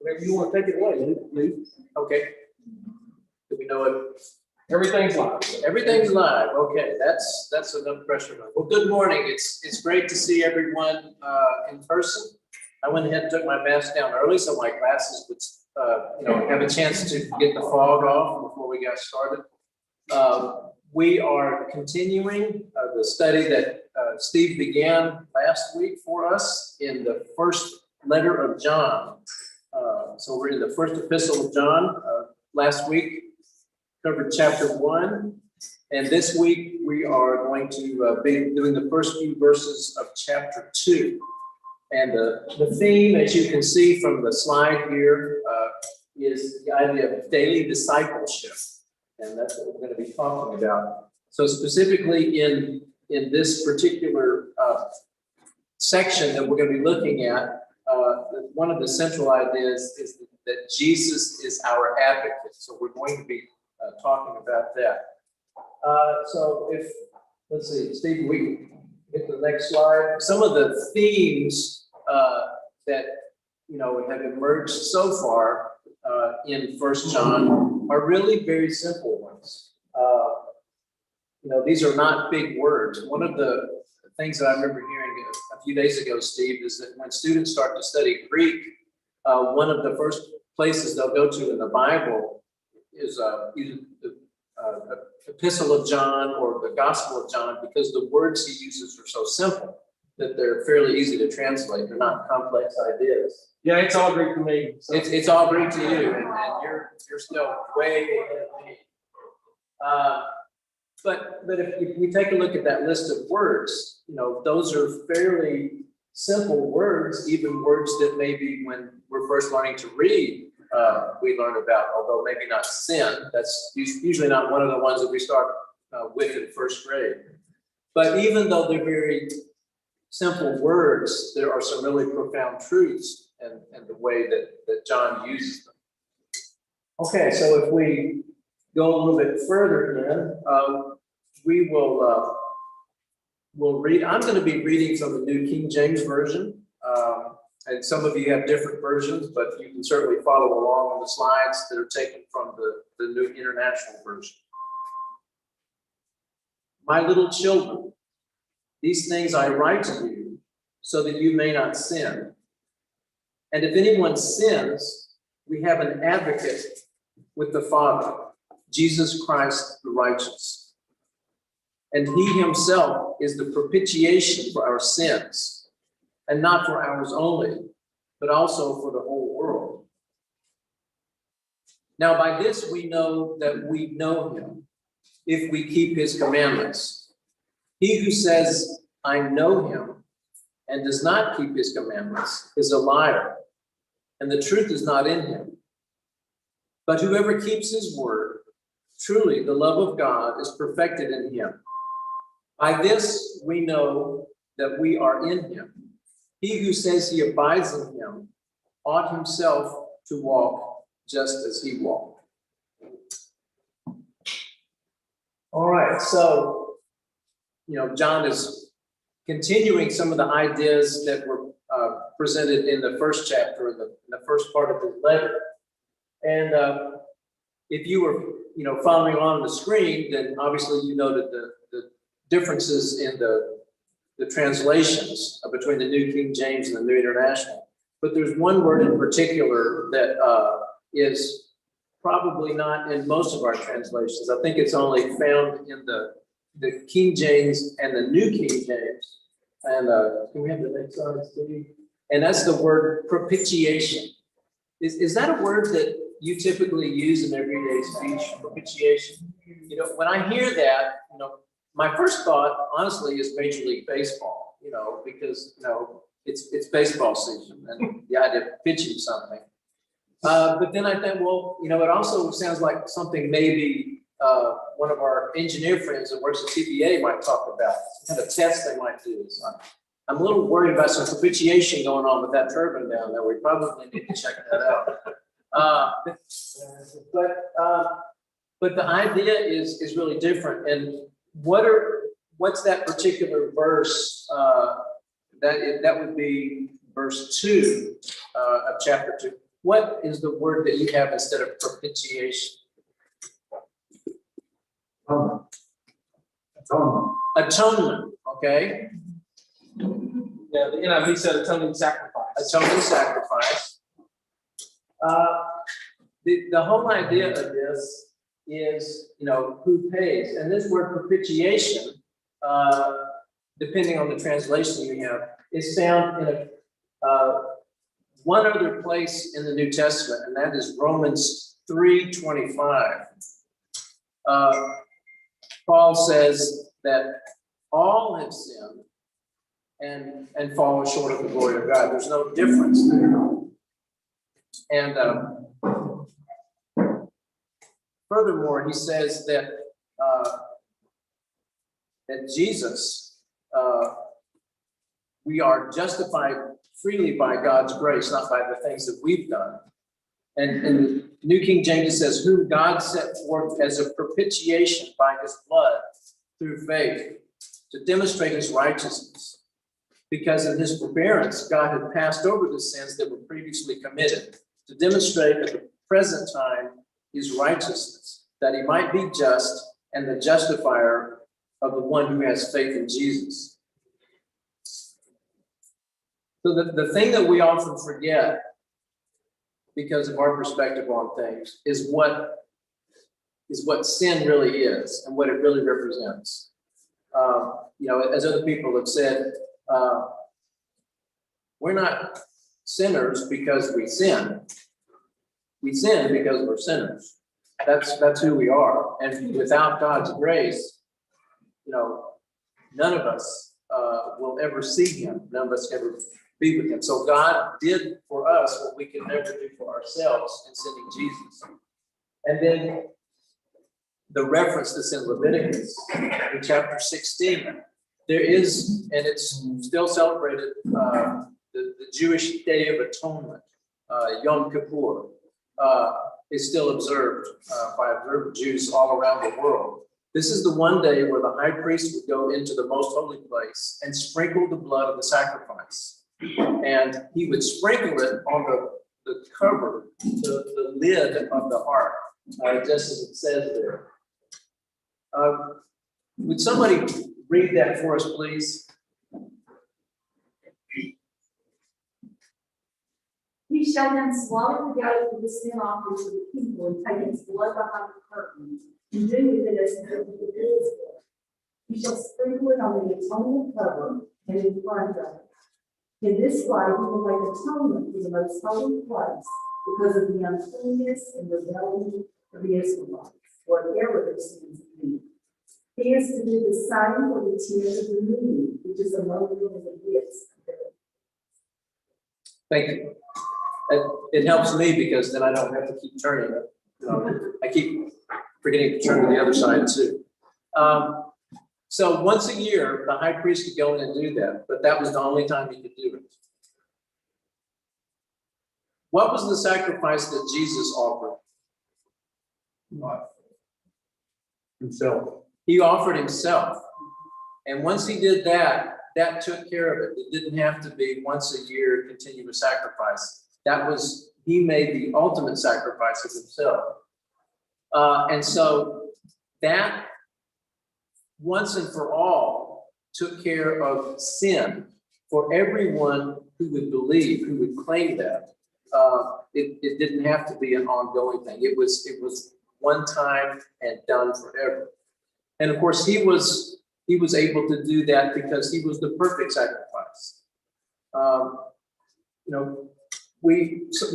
Whatever you want to take it away, Lee. Okay. Do we know it? Everything's live. Everything's live. Okay, that's enough pressure. Well, good morning. It's great to see everyone in person. I went ahead and took my mask down early so my glasses would have a chance to get the fog off before we got started. We are continuing the study that Steve began last week for us in the first letter of John. So we're in the first epistle of John. Last week covered chapter 1, and this week we are going to be doing the first few verses of chapter 2. And the theme, as you can see from the slide here, is the idea of daily discipleship. And that's what we're going to be talking about. So specifically in this particular section that we're going to be looking at, one of the central ideas is that Jesus is our advocate. So we're going to be talking about that. So let's see, Steve, we can get to the next slide. Some of the themes that have emerged so far in 1 John are really very simple ones. These are not big words. One of the things that I remember hearing a few days ago, Steve, is that when students start to study Greek, one of the first places they'll go to in the Bible is either the Epistle of John or the Gospel of John, because the words he uses are so simple that they're fairly easy to translate. They're not complex ideas. Yeah, it's all Greek to me. So. It's all Greek to you, and you're still way ahead of me. But if we take a look at that list of words, those are fairly simple words, even words that maybe when we're first learning to read, we learn about, although maybe not sin. That's usually not one of the ones that we start with in first grade. But even though they're very simple words, there are some really profound truths and the way that John uses them. Okay, so if we go a little bit further we will we'll read. I'm going to be reading from the New King James Version. And some of you have different versions, but you can certainly follow along on the slides that are taken from the New International Version. My little children, these things I write to you so that you may not sin. And if anyone sins, we have an advocate with the Father, Jesus Christ the righteous. And he himself is the propitiation for our sins, and not for ours only, but also for the whole world. Now by this we know that we know him, if we keep his commandments. He who says, I know him, and does not keep his commandments is a liar, and the truth is not in him. But whoever keeps his word, truly the love of God is perfected in him. By this we know that we are in him. He who says he abides in him ought himself to walk just as he walked. All right, so, John is continuing some of the ideas that were presented in the first chapter, in the first part of his letter. And if you were, following on the screen, then obviously you noted the differences in the translations between the New King James and the New International. But there's one word in particular that is probably not in most of our translations. I think it's only found in the King James and the New King James. And can we have the next slide, Steve? And that's the word propitiation. Is that a word that you typically use in everyday speech, propitiation? When I hear that, my first thought, honestly, is Major League Baseball, because, it's baseball season and the idea of pitching something. But then I think, well, it also sounds like something maybe one of our engineer friends that works at CPA might talk about, kind of test they might do. So I'm a little worried about some propitiation going on with that turbine down there. We probably need to check that out. But the idea is really different. And what's that particular verse? That would be verse 2 of chapter 2. What is the word that you have instead of propitiation? Atonement, okay? Yeah, the NIV said atoning sacrifice. Atoning sacrifice. The whole idea of this is, who pays? And this word propitiation, depending on the translation you have, is found in one other place in the New Testament, and that is Romans 3:25. Paul says that all have sinned and fall short of the glory of God. There's no difference there. And furthermore, he says that Jesus, we are justified freely by God's grace, not by the things that we've done. And the New King James says, whom God set forth as a propitiation by his blood through faith to demonstrate his righteousness. Because in his forbearance, God had passed over the sins that were previously committed to demonstrate at the present time his righteousness, that he might be just and the justifier of the one who has faith in Jesus. So the thing that we often forget because of our perspective on things is what sin really is and what it really represents. As other people have said, we're not sinners because we sin. We sin because we're sinners. That's who we are. And without God's grace, none of us will ever see him. None of us ever be with him. So God did for us what we could never do for ourselves in sending Jesus. And then the reference that's in Leviticus in chapter 16, there is, and it's still celebrated, the Jewish Day of Atonement, Yom Kippur, is still observed by observant Jews all around the world. This is the one day where the high priest would go into the most holy place and sprinkle the blood of the sacrifice. And he would sprinkle it on the cover, the lid of the ark, just as it says there. Would somebody read that for us, please? He shall then slaughter the goat with the sin offering to the people and take its blood behind the curtain and do with it as the is. He shall sprinkle it on the atonement cover and in front of it. In this way, he will make atonement for the most holy place because of the uncleanness and rebellion of the Israelites, whatever their sins be. He is to do the same for the tent of the meeting, which is among them in the midst of it. Thank you. It helps me because then I don't have to keep turning it. I keep forgetting to turn to the other side too. So once a year, the high priest could go in and do that, but that was the only time he could do it. What was the sacrifice that Jesus offered? Himself. He offered himself. And once he did that, that took care of it. It didn't have to be once a year continuous sacrifice. He made the ultimate sacrifice of himself. And so that once and for all took care of sin for everyone who would believe, who would claim that. It didn't have to be an ongoing thing. It was one time and done forever. And of course, he was able to do that because he was the perfect sacrifice.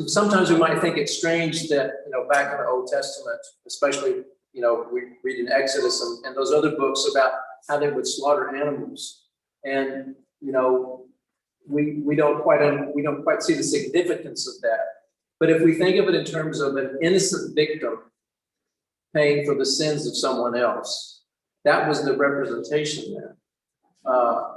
Sometimes we might think it's strange that back in the Old Testament, especially we read in Exodus and those other books about how they would slaughter animals, and we don't quite see the significance of that. But if we think of it in terms of an innocent victim paying for the sins of someone else, that was the representation there.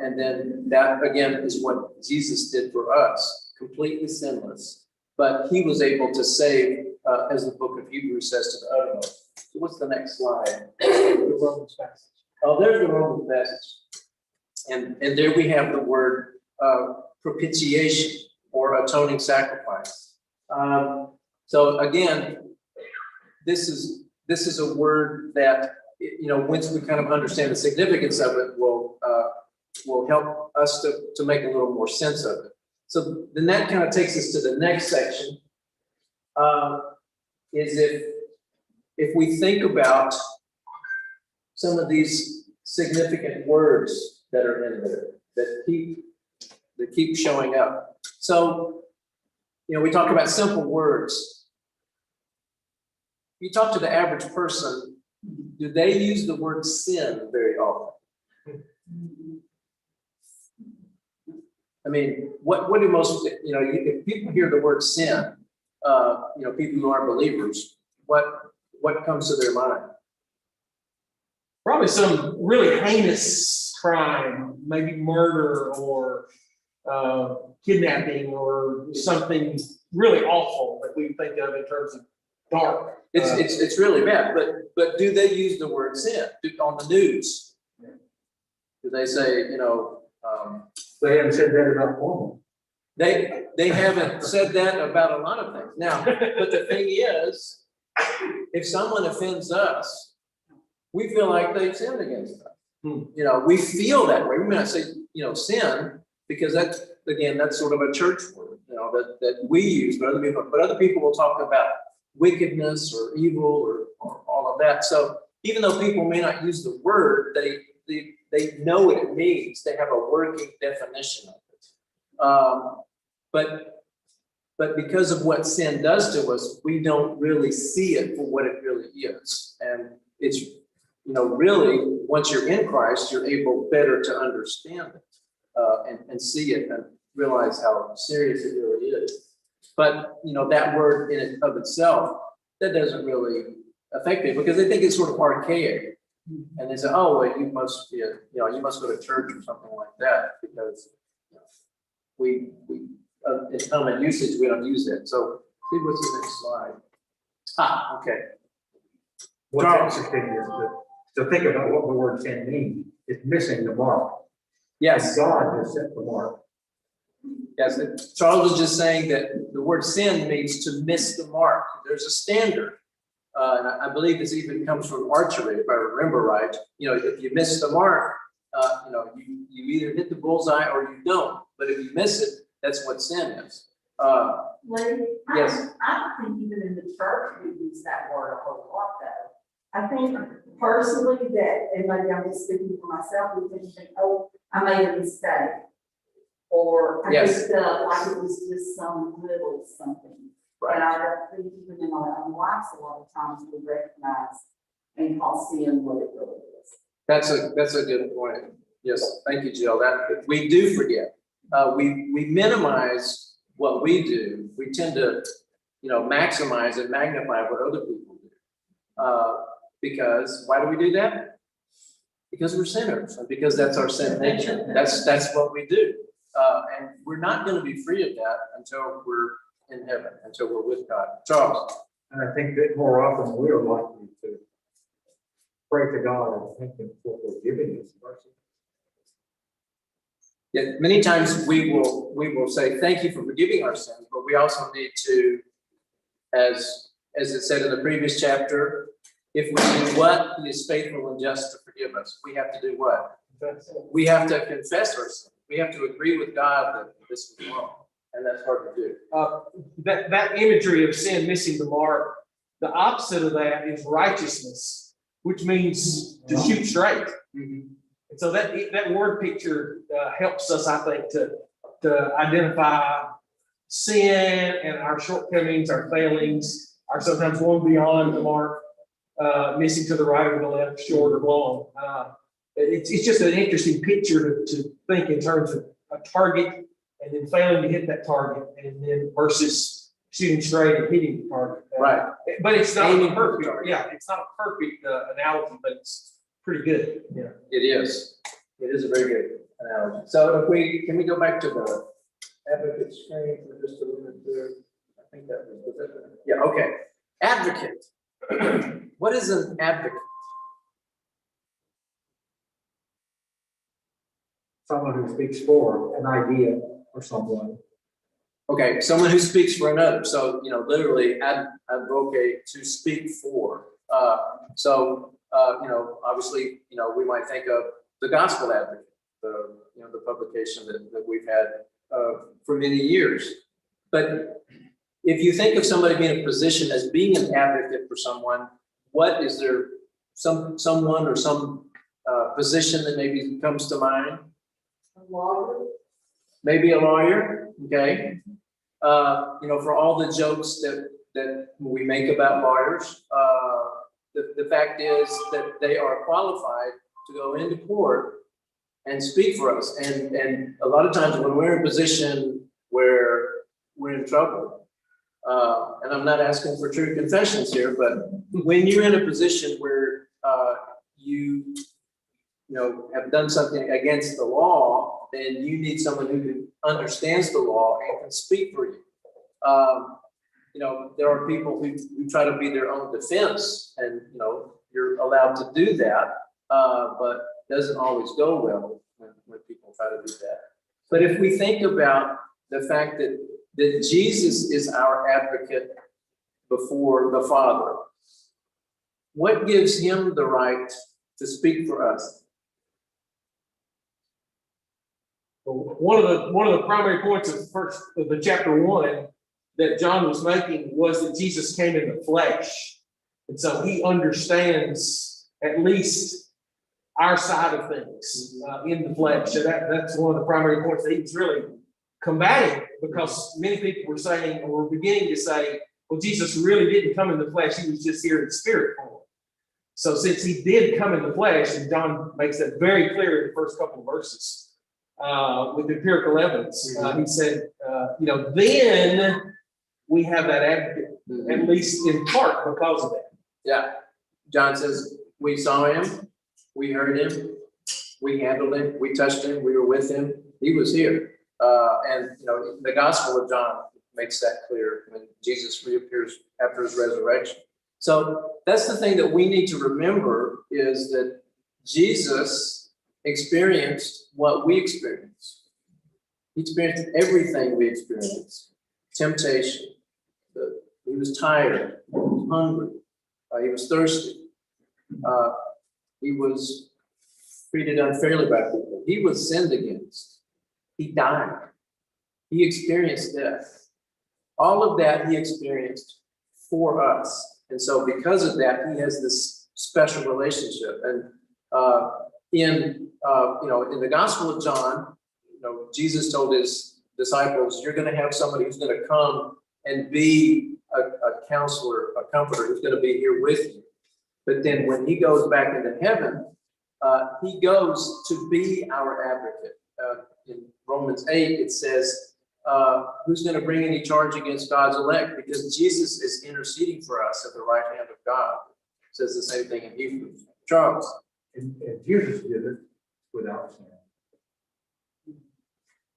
And then that again is what Jesus did for us, completely sinless. But he was able to save, as the book of Hebrews says, to the uttermost. So what's the next slide? The Romans passage. Oh, there's the Romans passage. And there we have the word propitiation or atoning sacrifice. So again, this is a word that, once we kind of understand the significance of it, will help us to make a little more sense of it. So then that kind of takes us to the next section. Is if we think about some of these significant words that are in there that keep showing up. So, we talk about simple words. You talk to the average person, do they use the word sin very often? I mean, what do most, if people hear the word sin, people who aren't believers, what comes to their mind? Probably some really heinous crime, maybe murder or kidnapping or something really awful that we think of in terms of dark. It's really bad, but do they use the word sin on the news? Do they say, They haven't said that about women. they haven't said that about a lot of things. Now, but the thing is, if someone offends us, we feel like they've sinned against us. We feel that way. We may not say, sin, because that's sort of a church word, that we use, but other people will talk about wickedness or evil or all of that. So even though people may not use the word, they know what it means. They have a working definition of it. But because of what sin does to us, we don't really see it for what it really is. And it's, really, once you're in Christ, you're able better to understand it and see it and realize how serious it really is. But, that word in and of itself, that doesn't really affect people because they think it's sort of archaic. And they say, oh, well, you must be you must go to church or something like that because we in common usage, we don't use that. So see what's the next slide. Okay. What's interesting is to think about what the word sin means. It's missing the mark. Yes. God has set the mark. Yes. Charles was just saying that the word sin means to miss the mark. There's a standard. And I believe this even comes from archery, if I remember right. If you miss the mark, you either hit the bullseye or you don't. But if you miss it, that's what sin is. Lady, Yes. I don't think even in the church we use that word a whole lot though. I think personally that, and maybe I'm just speaking for myself, we think, oh, I made a mistake. Or I Yes. just felt like it was just some little something. Right. And I don't think even in our own lives, a lot of times we recognize and call sin what it really is. That's a good point. Yes, thank you, Jill. That we do forget. We minimize what we do. We tend to, maximize and magnify what other people do. Because why do we do that? Because we're sinners, and because that's our sin nature. That's what we do. And we're not going to be free of that until we're in heaven, until we're with God. Charles. And I think that more often we are likely to pray to God and thank Him for forgiving us mercy. Yeah, many times we will say thank you for forgiving our sins, but we also need to, as it said in the previous chapter, if we do what, He is faithful and just to forgive us. We have to do what? We have to confess our sin. We have to agree with God that this is wrong, and that's hard to do. That imagery of sin missing the mark, the opposite of that is righteousness, which means to shoot straight. Mm-hmm. And so that word picture helps us, I think, to identify sin and our shortcomings, our failings, our sometimes going beyond the mark, missing to the right or the left, short or long. It's just an interesting picture to think in terms of a target and then failing to hit that target, and then versus shooting straight and hitting the target. Right. But it's not Aiming a for the perfect. target. Yeah, it's not a perfect analogy, but it's pretty good. Yeah. It is. It is a very good analogy. So can we go back to the advocate screen for just a minute there? I think that was it. Yeah, okay. Advocate. What is an advocate? Someone who speaks for an idea or someone. Okay, someone who speaks for another. So, literally advocate, to speak for. Obviously, we might think of the Gospel Advocate, the publication that we've had for many years. But if you think of somebody being in a position as being an advocate for someone, what is there someone or some position that maybe comes to mind? A lawyer. Maybe a lawyer, okay? For all the jokes that we make about lawyers, the fact is that they are qualified to go into court and speak for us. And a lot of times when we're in a position where we're in trouble, and I'm not asking for true confessions here, but when you're in a position where you have done something against the law, then you need someone who understands the law and can speak for you. There are people who try to be their own defense, and you're allowed to do that, but it doesn't always go well when people try to do that. But if we think about the fact that Jesus is our advocate before the Father, what gives him the right to speak for us? Well, one of the primary points of the chapter 1 that John was making was that Jesus came in the flesh. And so he understands at least our side of things in the flesh. So that's one of the primary points that he was really combating, because many people were saying, or were beginning to say, well, Jesus really didn't come in the flesh. He was just here in spirit form. So since he did come in the flesh, and John makes that very clear in the first couple of verses with empirical evidence, he said, then we have that advocate, at least in part because of that. Yeah. John says, we saw him, we heard him, we handled him, we touched him, we were with him, he was here. The Gospel of John makes that clear when Jesus reappears after his resurrection. So that's the thing that we need to remember, is that Jesus experienced what we experience. He experienced everything we experience. Temptation. He was tired. He was hungry. He was thirsty. He was treated unfairly by people. He was sinned against. He died. He experienced death. All of that he experienced for us. And so because of that, he has this special relationship. And in the Gospel of John, Jesus told his disciples, you're going to have somebody who's going to come and be a counselor, a comforter, who's going to be here with you. But then when he goes back into heaven, he goes to be our advocate. In Romans 8, it says, who's going to bring any charge against God's elect? Because Jesus is interceding for us at the right hand of God. It says the same thing in Hebrews. Charles. And Jesus did it without sin.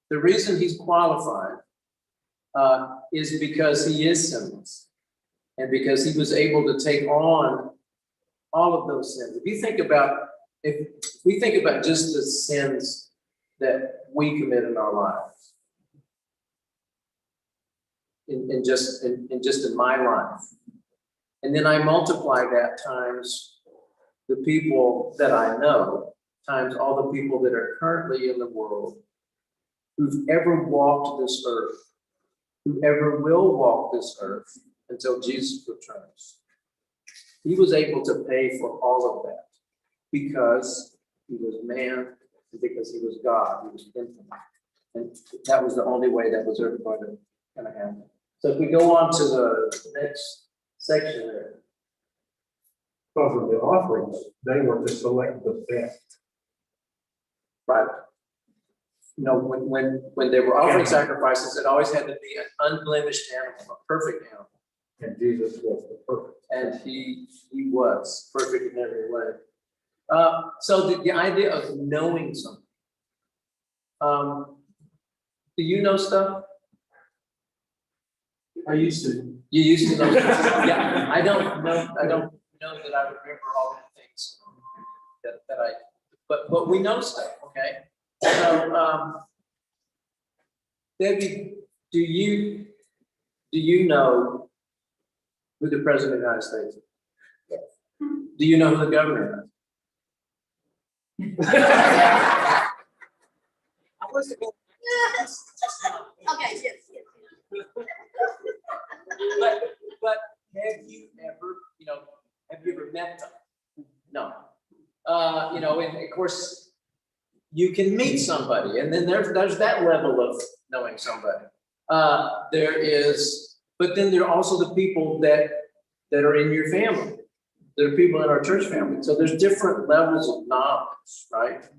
The reason he's qualified is because he is sinless, and because he was able to take on all of those sins. If we think about just the sins that we commit in our lives, in my life, and then I multiply that times the people that I know, times all the people that are currently in the world, who've ever walked this earth, who ever will walk this earth until Jesus returns. He was able to pay for all of that because he was man and because he was God. He was infinite. And that was the only way that was ever going to happen. So if we go on to the next section there. Because of the offerings, they were to select the best. Right. When they were offering sacrifices, it always had to be an unblemished animal, a perfect animal. And Jesus was the perfect. And he was perfect in every way. So the idea of knowing something. Do you know stuff? I used to. You used to know stuff? Yeah, I don't know that I remember all the things but we know stuff, okay? So, Debbie, Do you know who the president of the United States is? Yes. Do you know who the governor is? I wasn't going. Okay, yes, yes. But have you ever, have you ever met them? No. And of course, you can meet somebody, and then there's that level of knowing somebody. But then there are also the people that are in your family. There are people in our church family. So there's different levels of knowledge, right?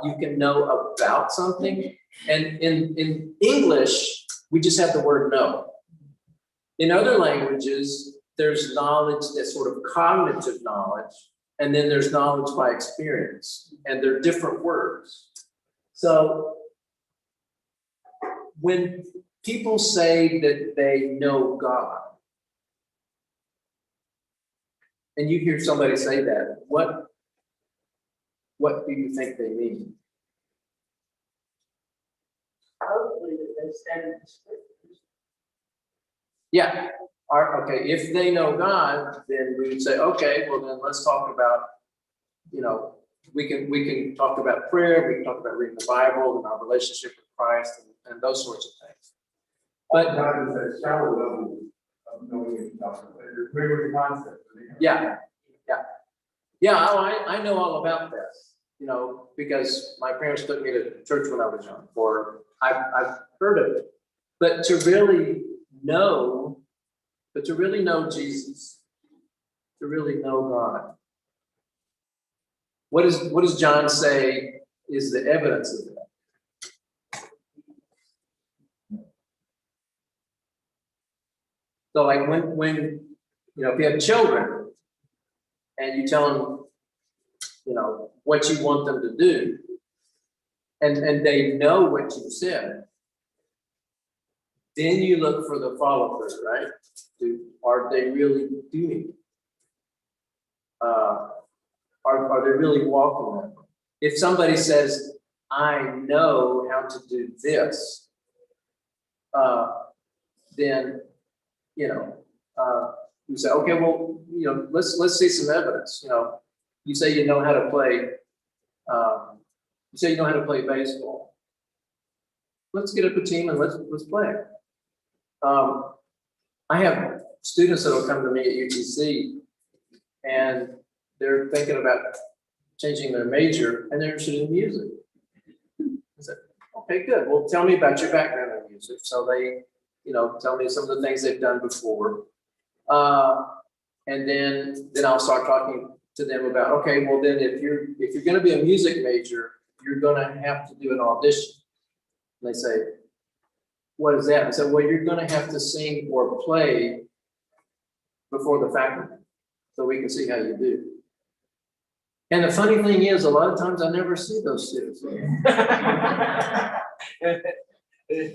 You can know about something, and in English, we just have the word know. In other languages, there's knowledge that's sort of cognitive knowledge, and then there's knowledge by experience, and they're different words. So when people say that they know God, and you hear somebody say that, what do you think they mean? Hopefully that they stand in the scriptures. Yeah. Okay, if they know God, then we would say, okay, well then let's talk about, we can talk about prayer, we can talk about reading the Bible and our relationship with Christ and those sorts of things. But God is a shallow level of knowing God. You're familiar with the concept. yeah. I know all about this, because my parents took me to church when I was young, or I've heard of it. But to really know Jesus, to really know God, what does John say is the evidence of that? So like when if you have children and you tell them, what you want them to do, and they know what you said, then you look for the follow-through, right? Are they really doing it? Are they really walking that way? If somebody says, I know how to do this, then, you say, okay, well, let's see some evidence. You say you know how to play, baseball. Let's get up a team and let's play. I have students that will come to me at UTC and they're thinking about changing their major and they're interested in music. I said, okay, good. Well, tell me about your background in music. So they, tell me some of the things they've done before. And then I'll start talking to them about, okay, well then if you're going to be a music major, you're going to have to do an audition. And they say, what is that? I said, well, you're going to have to sing or play before the faculty so we can see how you do. And the funny thing is, a lot of times I never see those students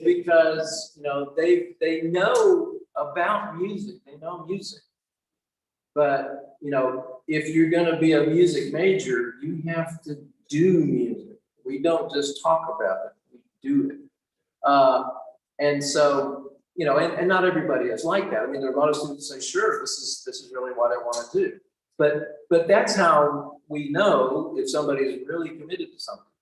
because they know about music, they know music. But if you're going to be a music major, you have to do music. We don't just talk about it; we do it. And so, and not everybody is like that. I mean, there are a lot of students who say, "Sure, this is really what I want to do." But that's how we know if somebody is really committed to something.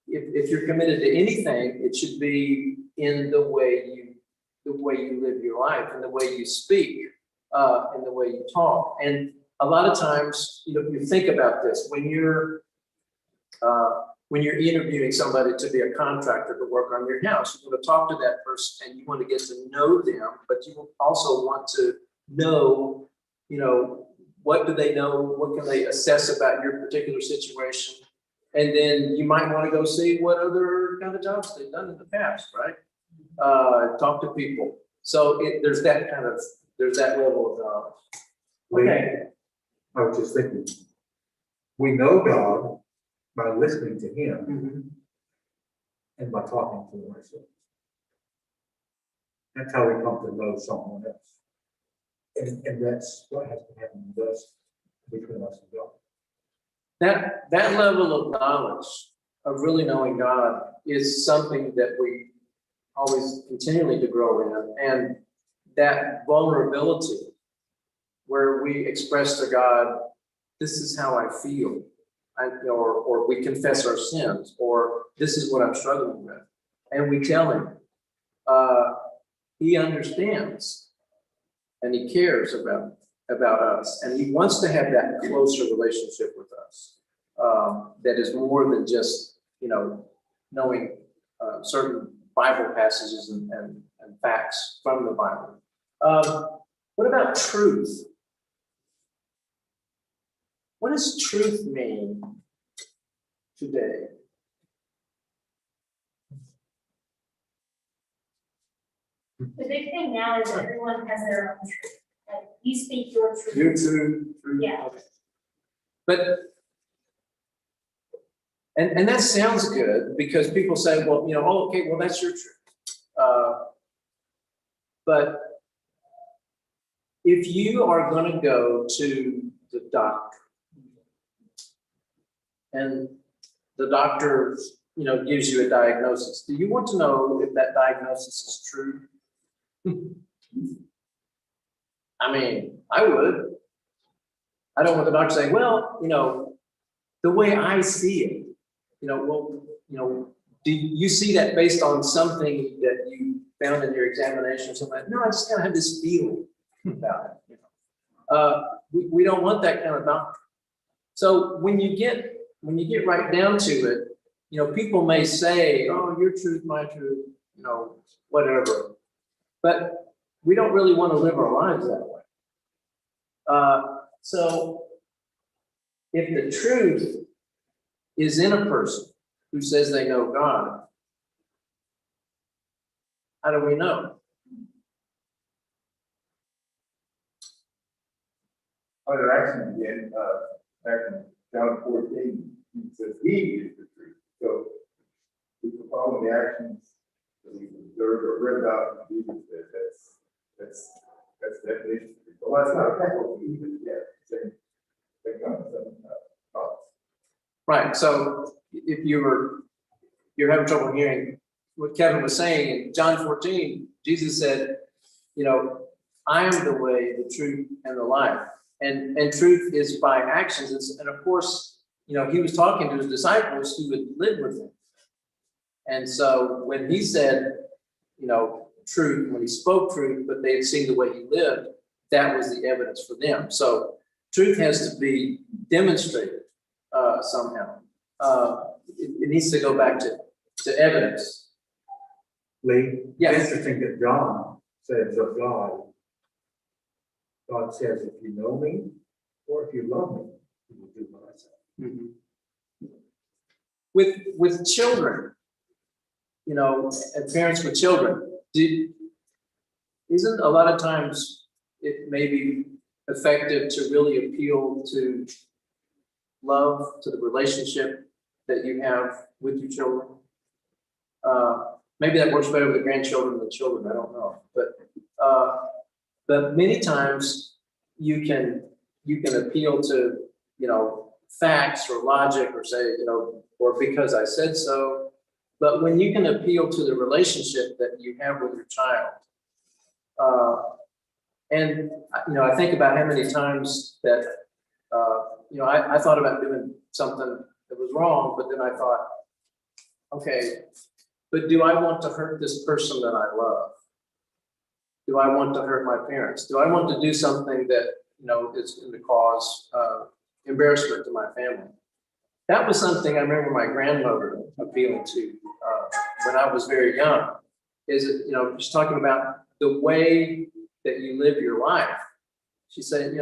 If you're committed to anything, it should be in the way you live your life, in the way you speak, in the way you talk. And a lot of times, you think about this when you're interviewing somebody to be a contractor to work on your house. You want to talk to that person and you want to get to know them, but you also want to know, what do they know? What can they assess about your particular situation? And then you might want to go see what other kind of jobs they've done in the past, right? Talk to people. So there's that level of knowledge. Okay. I was just thinking, we know God by listening to Him Mm-hmm. and by talking to Him ourselves. That's how we come to know someone else. And that's what has to happen with us, between us and God. That level of knowledge of really knowing God is something that always continually to grow in, and that vulnerability where we express to God, this is how I feel, or we confess our sins, or this is what I'm struggling with, and we tell him, he understands and he cares about us, and he wants to have that closer relationship with us, that is more than just, knowing certain Bible passages and facts from the Bible. What about truth? What does truth mean today? The big thing now is everyone has their own truth. Like, you speak your truth. Your truth. Yeah. Okay. But, and that sounds good because people say, well, oh, okay, well, that's your truth. But if you are going to go to the doctor and the doctor, gives you a diagnosis, do you want to know if that diagnosis is true? I mean, I would. I don't want the doctor saying, well, the way I see it, do you see that based on something that you found in your examination or something? No, I just kind of have this feeling about it. We don't want that kind of doctor. So when you get right down to it, people may say, oh, your truth, my truth, whatever. But we don't really want to live our lives that way. So if the truth is in a person who says they know God, how do we know? Other action again, back in John 14, he says he is the truth. So we can follow the actions that we've observed or read about, and Jesus said that's the definition. Well, that's not a capital T, but yeah, they come with some thoughts. Right. So if you're having trouble hearing what Kevin was saying in John 14, Jesus said, I am the way, the truth, and the life. And truth is by actions. And of course, he was talking to his disciples who would live with him. And so when he said, truth, when he spoke truth, but they had seen the way he lived, that was the evidence for them. So truth has to be demonstrated somehow. It needs to go back to evidence. Lee, Yes. it's interesting that John says of God, God says, if you know me, or if you love me, you will do what I say. Mm-hmm. With children, and parents with children, isn't a lot of times it may be effective to really appeal to love, to the relationship that you have with your children? Maybe that works better with grandchildren than children, I don't know. But many times you can appeal to, facts or logic or say, or because I said so. But when you can appeal to the relationship that you have with your child, and I think about how many times that, I thought about doing something that was wrong, but then I thought, okay, but do I want to hurt this person that I love? Do I want to hurt my parents? Do I want to do something that, is going to cause embarrassment to my family? That was something I remember my grandmother appealing to when I was very young. Just talking about the way that you live your life. She said,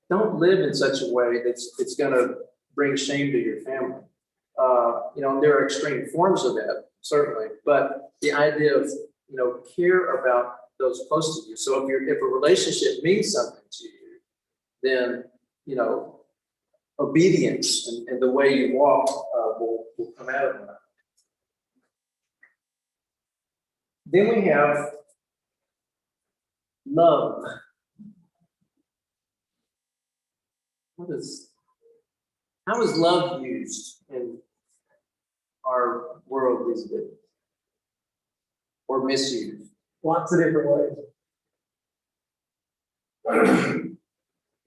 don't live in such a way it's going to bring shame to your family. There are extreme forms of that, certainly, but the idea of, care about those close to you. So if a relationship means something to you, then, obedience and the way you walk will come out of that. Then we have love. How is love used in our world these days? or misused. Lots of different ways.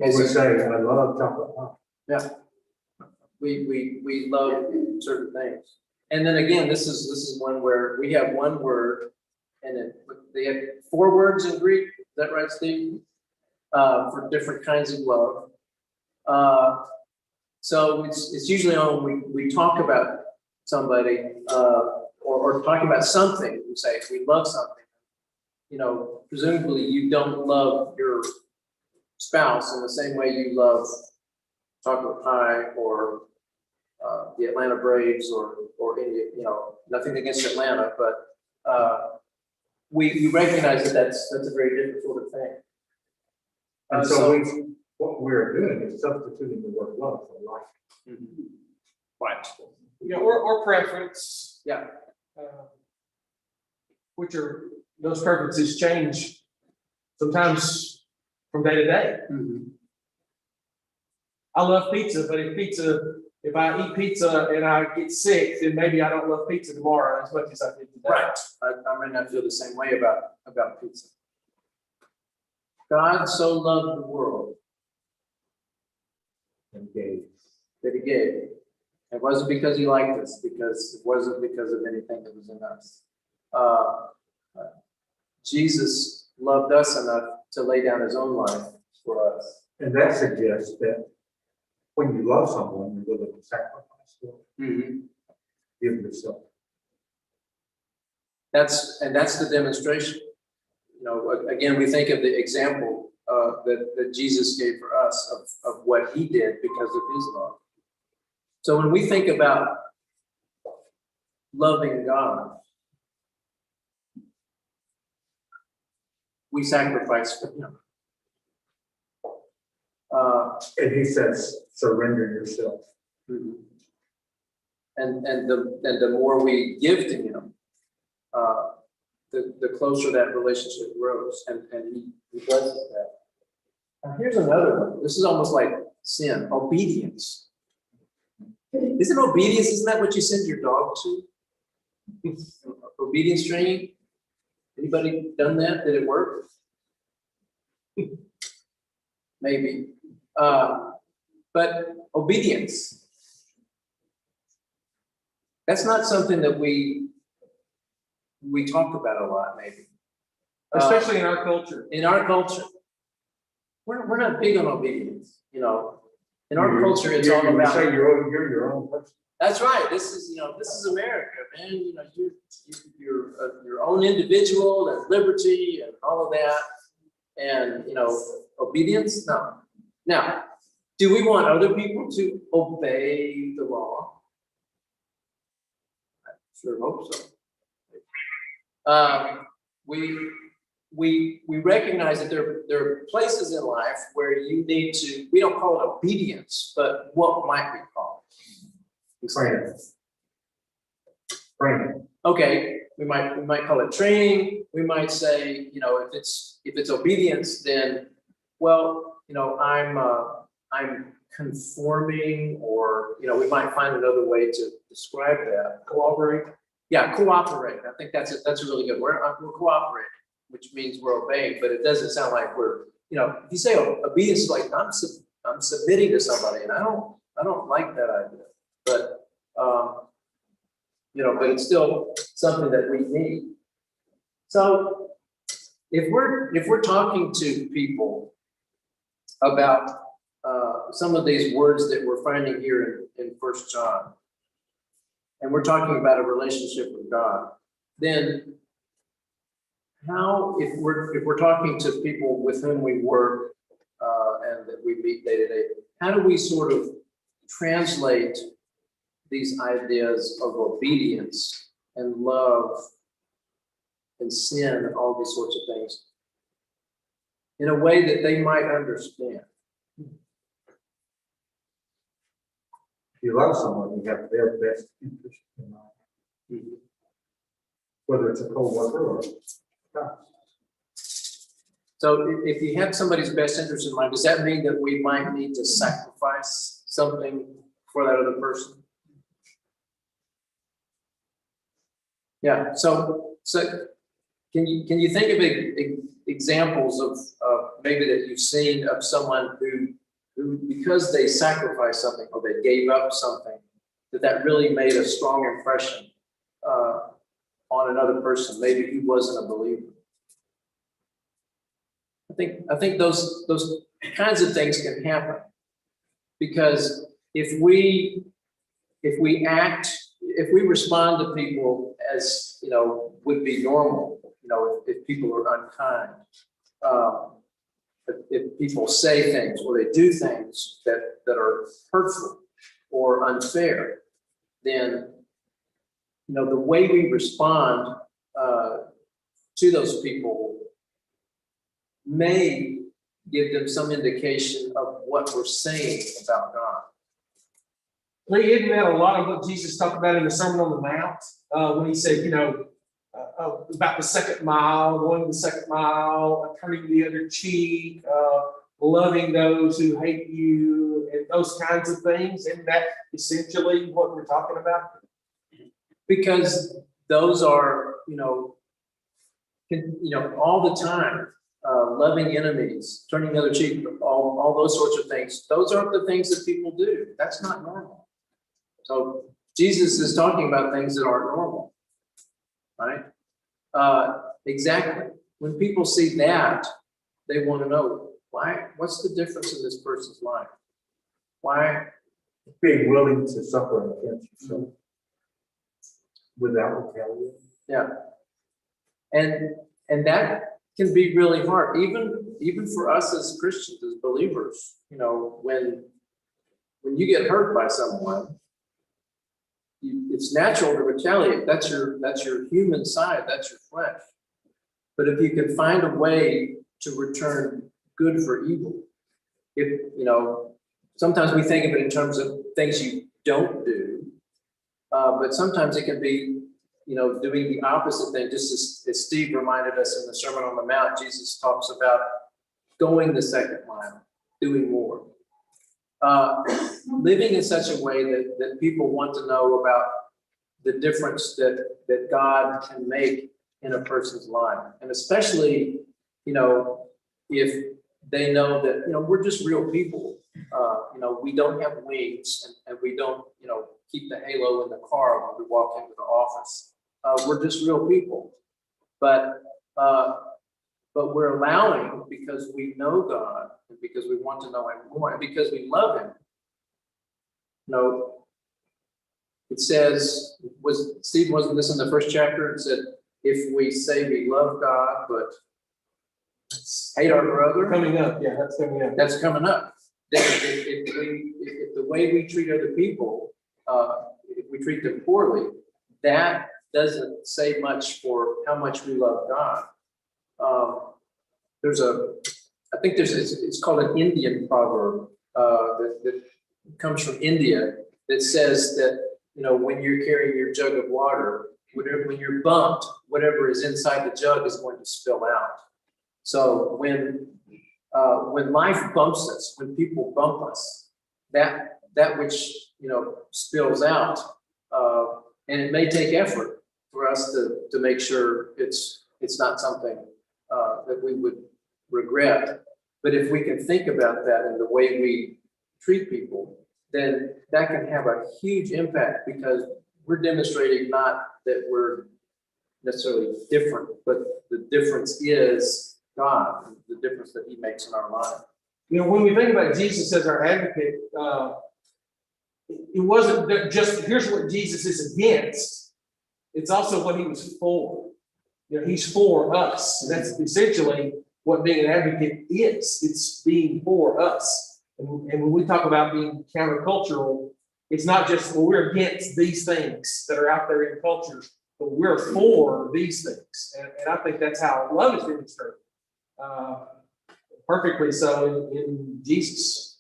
We say, I love chocolate pie. Yeah. We love certain things. And then again, this is one where we have one word and then they have 4 words in Greek. Is that right, Steve? For different kinds of love. So it's usually when we talk about somebody, or talking about something, we say we love something. You know, presumably you don't love your spouse in the same way you love chocolate pie or the Atlanta Braves or any, you know, nothing against Atlanta, but we recognize that that's a very different sort of thing. And so what we're doing is substituting the word love for like. Mhm. Right. You know, or preference. Yeah. Which are, those preferences change sometimes from day to day. Mhm. I love pizza, but if I eat pizza and I get sick, then maybe I don't love pizza tomorrow as much as I did today. Right. I might not feel the same way about pizza. God so loved the world And gave. that he gave. It wasn't because he liked us, because it wasn't because of anything that was in us. Jesus loved us enough to lay down his own life for us. And that suggests that when you love someone, you're willing to sacrifice for them, Mm-hmm. give yourself. That's the demonstration. You know, again, we think of the example that Jesus gave for us of what he did because of his love. So when we think about loving God, we sacrifice for him. And he says, surrender yourself. And the more we give to him, the closer that relationship grows, and he blesses that. Now here's another one. This is almost like sin, obedience. Isn't that what you send your dog to? Obedience training? Anybody done that? Did it work? Maybe. But obedience. That's not something that we talk about a lot, maybe. Especially in our culture. In our culture, we're not big on obedience, you know. In our culture, it's all You about. say you're your own person. That's right. This is America, man. You know, you're your own individual and liberty and all of that, and you know, obedience. No. Now, do we want other people to obey the law? I sure hope so. We recognize that there are places in life where you need to. We don't call it obedience, but what might we call it? Training. Okay, we might call it training. We might say, you know, if it's obedience, then, well, you know, I'm conforming, or you know, we might find another way to describe that. Cooperate. Yeah, cooperate. I think that's a really good word. We're cooperating, which means we're obeying, but it doesn't sound like we're, you know, if you say obedience is like I'm submitting to somebody, and I don't like that idea, but you know, but it's still something that we need. So if we're talking to people about some of these words that we're finding here in 1 John, and we're talking about a relationship with God, then how, if we're talking to people with whom we work and that we meet day to day, how do we sort of translate these ideas of obedience and love and sin and all these sorts of things in a way that they might understand? If you love someone, you have their best interest in mind. Mm-hmm. Whether it's a co-worker or a spouse. So if you have somebody's best interest in mind, does that mean that we might need to sacrifice something for that other person? Yeah, so can you think of examples of maybe that you've seen of someone who because they sacrificed something or they gave up something, that really made a strong impression on another person, maybe he wasn't a believer? I think those kinds of things can happen, because if we respond to people as, would be normal, if people are unkind, if people say things or they do things that are hurtful or unfair, then, the way we respond to those people may give them some indication of what we're saying about God. Lee, isn't that a lot of what Jesus talked about in the Sermon on the Mount? When he said, about the second mile, going the second mile, turning the other cheek, loving those who hate you, and those kinds of things. Isn't that essentially what we're talking about? Because those are, all the time, loving enemies, turning the other cheek, all those sorts of things. Those aren't the things that people do. That's not normal. So Jesus is talking about things that aren't normal, right? Exactly. When people see that, they want to know why. What's the difference in this person's life? Why? Being willing to suffer against yourself without retaliation. Yeah. And that can be really hard, even for us as Christians, as believers. When you get hurt by someone, it's natural to retaliate. That's your human side. That's your flesh. But if you can find a way to return good for evil, sometimes we think of it in terms of things you don't do, but sometimes it can be, doing the opposite thing. Just as Steve reminded us in the Sermon on the Mount, Jesus talks about going the second mile, doing more. Living in such a way that people want to know about the difference that God can make in a person's life. And especially, if they know that, we're just real people. We don't have wings and we don't, keep the halo in the car when we walk into the office. We're just real people. But we're allowing, because we know God and because we want to know Him more and because we love Him. It says, wasn't this in the first chapter? It said, if we say we love God, but hate our brother. Coming up, yeah, that's coming up. That's coming up. Then if the way we treat other people, if we treat them poorly, that doesn't say much for how much we love God. It's called an Indian proverb that comes from India that says that, when you're carrying your jug of water, when you're bumped, whatever is inside the jug is going to spill out. So when life bumps us, when people bump us, that which, spills out, and it may take effort for us to make sure it's not something that we would regret. But if we can think about that in the way we treat people, then that can have a huge impact, because we're demonstrating not that we're necessarily different, but the difference is God, the difference that He makes in our life. When we think about Jesus as our advocate, it wasn't just, here's what Jesus is against. It's also what He was for. He's for us. That's essentially what being an advocate is. It's being for us. And when we talk about being countercultural, it's not just, well, we're against these things that are out there in culture, but we're for these things. And I think that's how love is demonstrated. Perfectly so in Jesus.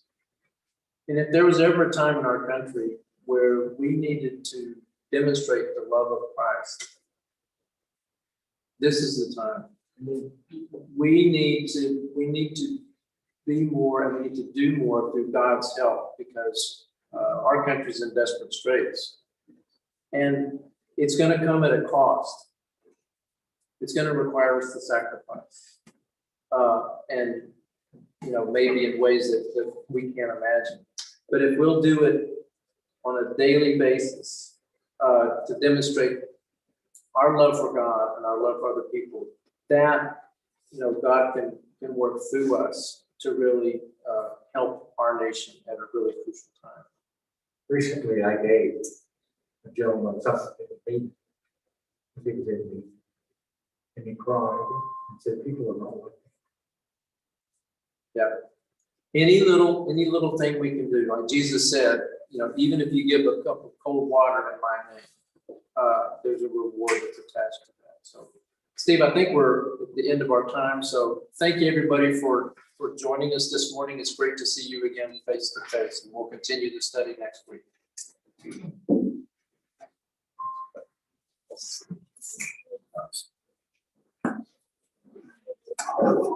And if there was ever a time in our country where we needed to demonstrate the love of Christ, this is the time. We need to be more, and we need to do more through God's help, because our country's in desperate straits. And it's going to come at a cost. it's gonna require us to sacrifice. And, you know, maybe in ways that we can't imagine. But if we'll do it on a daily basis, to demonstrate our love for God and our love for other people, that, you know, God can work through us to really help our nation at a really crucial time. Recently, I gave a gentleman something to eat. He was in me. And he cried and said, people are not like Yeah. Any little thing we can do, like Jesus said, you know, even if you give a cup of cold water in my name, there's a reward that's attached to that. So, Steve, I think we're at the end of our time. So thank you, everybody, for joining us this morning. It's great to see you again face to face, and we'll continue the study next week. that.